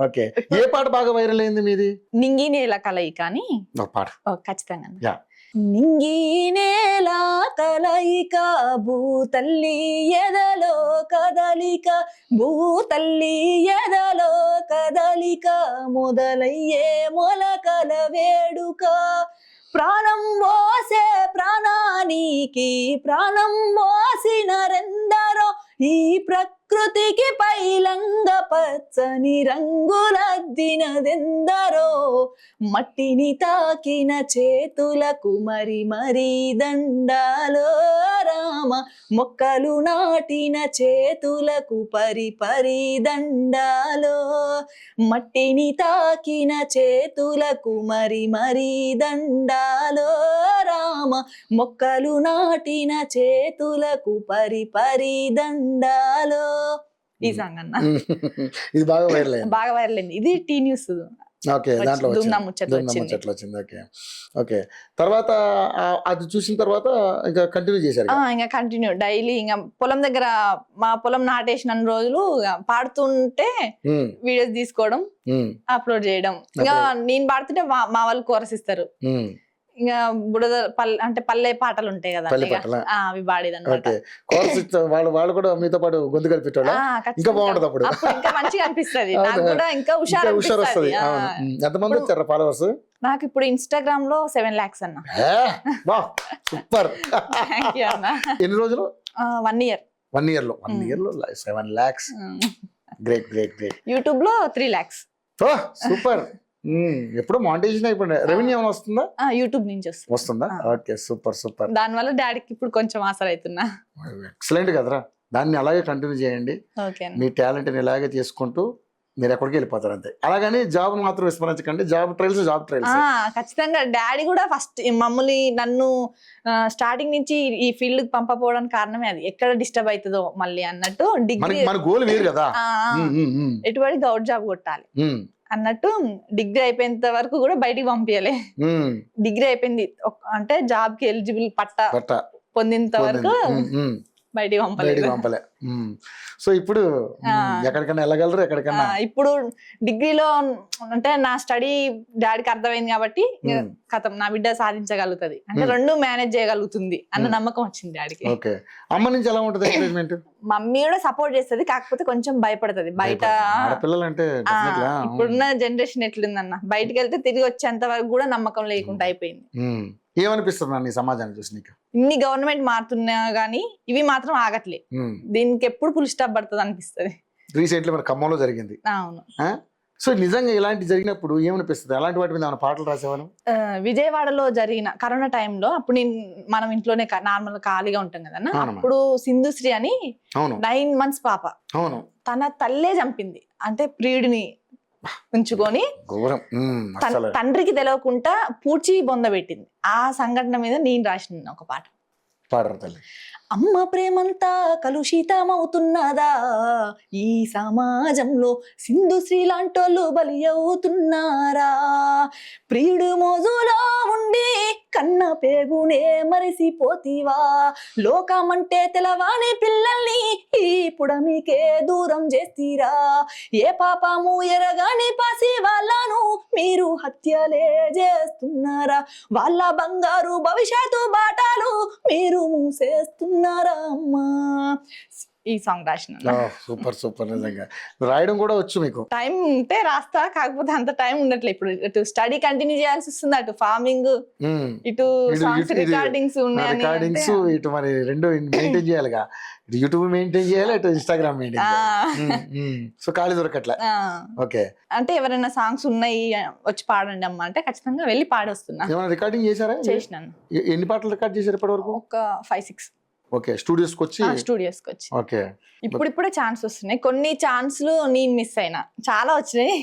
Okay, ఏ పాట బాగా viral అయింది మీది? నింగి నేల కలయిక అని. ఒక పాట. ఖచ్చితంగా. యా. నింగి నేల కలయిక భూతల్లి ఎదలో కదలిక, భూతల్లి ఎదలో కదలిక, మొదలయ్యే మొలకల వేడుక, ప్రాణం పోసే ప్రాణానికి ప్రాణం పోసినరెందరో, ఈ ప్రకృతికి పైలంగ పచ్చని రంగులద్దినదెందరో, మట్టిని తాకిన చేతులకు మరి మరి దండాలో రామ, మొక్కలు నాటిన చేతులకు పరి పరి దండాలో, మట్టిని తాకిన చేతులకు మరి మరి దండాలో రామ, మొక్కలు నాటిన చేతులకు పరి పరి దండాలో. ఈ సాంగ్ అన్న ఇది బాగా వైరల్ అయింది. బాగా వైరల్ అయింది. ఇది టీ న్యూస్. ఓకే, దాంట్లో ముచ్చట్లు వచ్చింది. ఓకే ఓకే, తర్వాత అది చూసిన తర్వాత ఇంకా కంటిన్యూ చేశారు? ఇంకా కంటిన్యూ డైలీ ఇంకా పొలం దగ్గర మా పొలం నాటేసిన రోజులు పాడుతుంటే వీడియోస్ తీసుకోవడం, అప్లోడ్ చేయడం. ఇంకా నేను పాడుతుంటే మా వాళ్ళు కోరస్ ఇస్తారు. ఇంకా బుడద అంటే పల్లె పాటలు ఉంటాయి కదా, అవి పాడేదన్నమాట. వాళ్ళు కూడా మీతో పాటు గొంతు కలిపేటోళ్ళ? ఇంకా బాగుంటది అప్పుడు, ఇంకా మంచిగా అనిపిస్తుంది నాకు కూడా, ఇంకా హుషారు వస్తుంది. ఎంతమంది వచ్చారు ఫాలోవర్స్? నాకు ఇప్పుడు ఇన్స్టాగ్రామ్ లో 7 lakhs అన్న. సూపర్. ఎన్ని రోజులు? 1 year. 1 year లో 7 lakhs. Great great great. YouTube లో 3 lakhs. సూపర్. ఎప్పుడు మానిటైజేషన్ అయిపోయింది. రెవెన్యూ ఏమైనా వస్తుందా? యూట్యూబ్ నుంచి వస్తుందా? Okay, super super. దాని వల్ల డాడీకి ఇప్పుడు కొంచెం ఆసర అవుతున్నా. ఎక్సలెంట్ కదరా, దాన్ని అలాగే కంటిన్యూ చేయండి. మీ టాలెంట్ ని ఇలాగే చేసుకుంటూ మీరు ఎక్కడికి వెళ్ళిపోతారు అంతే. అలాగని జాబ్ మాత్రం విస్మరించకండి. Job trials. ఖచ్చితంగా డాడీ కూడా ఫస్ట్ మమ్మల్ని నన్ను స్టార్టింగ్ నుంచి ఈ ఫీల్డ్ కి పంపపోవడానికి కారణమే అది. ఎక్కడ డిస్టర్బ్ అవుతుందో మళ్ళీ అన్నట్టు డిగ్రీ మన గోల్ వేరు కదా, ఎటువంటి గౌట్ జాబ్ కొట్టాలి అన్నట్టు డిగ్రీ అయిపోయేంత వరకు కూడా బయటికి పంపించలే. డిగ్రీ అయిపోయింది అంటే జాబ్ కి ఎలిజిబుల్ పట్ట పొందినంత వరకు బయటికి పంపలే. సో ఇప్పుడు ఎక్కడికైనా వెళ్ళగలరు? ఎక్కడికైనా ఇప్పుడు డిగ్రీలో అంటే నా స్టడీ డాడీకి అర్థమైంది కాబట్టి కథం నా బిడ్డ సాధించగలుగుతుంది అంటే 2 మేనేజ్ చేయగలుగుతుంది అన్న నమ్మకం వచ్చింది డాడీకి. ఓకే, అమ్మ నుంచి ఎలా ఉంటుంది ఎంకరేజ్మెంట్? మమ్మీ కూడా సపోర్ట్ చేస్తుంది, కాకపోతే కొంచెం భయపడుతుంది. బయట ఇప్పుడున్న జనరేషన్ ఎట్లుందన్న, బయటకు వెళ్తే తిరిగి వచ్చేంత వరకు కూడా నమ్మకం లేకుండా అయిపోయింది. ఏమనిపిస్తుంది ఈ సమాజాన్ని చూసి నీకు? ఇన్ని గవర్నమెంట్ మారుతున్నా గానీ ఇవి మాత్రం ఆగట్లే. దీనికి ఎప్పుడు ఫుల్ స్టాప్ పడుతుంది అనిపిస్తుంది. రీసెంట్లీ మన ఖమ్మంలో జరిగింది. అవును. సో నిజంగా ఇలాంటి జరిగినప్పుడు ఏమనిపిస్తుంది? అలాంటి వాటి మీద ఏమైనా పాటలు రాసేవాను? విజయవాడలో జరిగిన కరోనా టైంలో అప్పుడు మనం ఇంట్లోనే నార్మల్ ఖాళీగా ఉంటాం కదన్నా. అప్పుడు సింధుశ్రీ అని 9 months పాప తన తల్లే చంపింది. అంటే ప్రియుడిని ఉంచుకొని తండ్రికి తెలవకుండా పూడ్చి బొంద పెట్టింది. ఆ సంఘటన మీద నేను రాసిన ఒక పాట. అమ్మ ప్రేమంతా కలుషితమవుతున్నదా ఈ సమాజంలో, సింధుశ్రీ లాంటోళ్ళు బలి అవుతున్నారా, ప్రియుడు మోజులో ఉండి కన్న పేగునే మరిసిపోతీవా, లోకమంటే తెలవాని పిల్లల్ని ఈ పుడమికే దూరం చేస్తీరా, ఏ పాపము ఎరగాని పాసి వాళ్ళను మీరు హత్యలే చేస్తున్నారా, వాళ్ళ బంగారు భవిష్యత్తు బాటలు మీరు మూసేస్తున్నారా అమ్మా. ఈ సాంగ్ రాసిన. Super super. నిజంగా రాయడం కూడా వచ్చు మీకు? టైం ఉంటే రాస్తా, కాకపోతే అంత టైం ఉండట్లే. ఇప్పుడు ఇటు స్టడీ కంటిన్యూ చేయాల్సి వస్తుంది, అటు ఫార్మింగ్, ఇటు సాంగ్స్ రికార్డింగ్స్ ఉన్నాయి. ఇటు మరి 2 మెయింటైన్ చేయాలిగా, ఇటు యూట్యూబ్ మెయింటైన్ చేయాలి, ఇటు ఇన్స్టాగ్రామ్ మెయింటైన్ చేయాలి. సో ఖాళీ దొరకట్లే. ఓకే, అంటే ఎవరైనా సాంగ్స్ ఉన్నాయి వచ్చి పాడండి అమ్మ అంటే ఖచ్చితంగా వెళ్ళి పాడొస్తున్నా. ఏమైనా రికార్డింగ్ చేశారా? చేసినాను. ఎన్ని పాటలు రికార్డ్ చేశారు ఇప్పటి వరకు? ఒక 5-6. ఓకే, స్టూడియోస్కి వచ్చి. ఓకే, ఇప్పుడిప్పుడే ఛాన్స్ వస్తున్నాయి. కొన్ని ఛాన్స్లు నేను మిస్ అయినా, చాలా వచ్చినాయి.